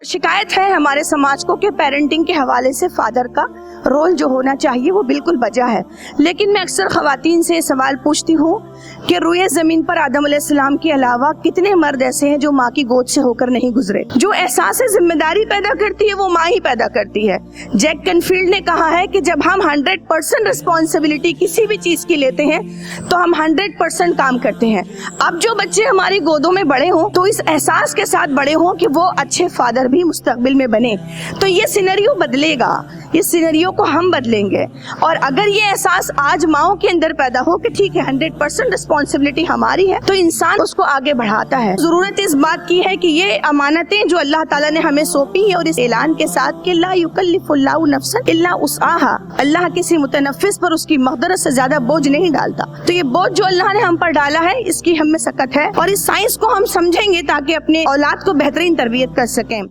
शिकायत है हमारे समाज को कि पेरेंटिंग के हवाले से फादर का रोल जो होना चाहिए वो बिल्कुल बजा है। लेकिन मैं अक्सर खवातीन से सवाल पूछती हूँ कि रुए जमीन पर आदम अलैहिस्सलाम के अलावा कितने मर्द ऐसे हैं जो माँ की गोद से होकर नहीं गुजरे। जो एहसास जिम्मेदारी पैदा करती है वो माँ ही पैदा करती है। जैक कैनफील्ड ने कहा है कि जब हम 100% रिस्पॉन्सिबिलिटी किसी भी चीज की लेते हैं तो हम 100% काम करते हैं। अब जो बच्चे हमारी गोदों में बड़े हों तो इस एहसास के साथ बड़े हों कि वो अच्छे फादर भी मुस्तकबिल में बने, तो ये सिनेरियो बदलेगा, ये सिनेरियो को हम बदलेंगे। और अगर ये एहसास आज माओ के अंदर पैदा हो कि ठीक है 100% रिस्पॉन्सिबिलिटी हमारी है, तो इंसान उसको आगे बढ़ाता है। जरूरत इस बात की है कि ये अमानतें जो अल्लाह ताला ने हमें सौंपी है और इस ऐलान के साथ कि ला युकल्लिफुल्लाहु नफ्सन इल्ला उस्आहा, अल्लाह किसी मुतनफ्फिस पर उसकी मक़दरत से ज्यादा बोझ नहीं डालता। तो ये बोझ जो अल्लाह ने हम पर डाला है इसकी हम में सकत है और इस साइंस को हम समझेंगे ताकि अपने औलाद को बेहतरीन तरबियत कर सकें।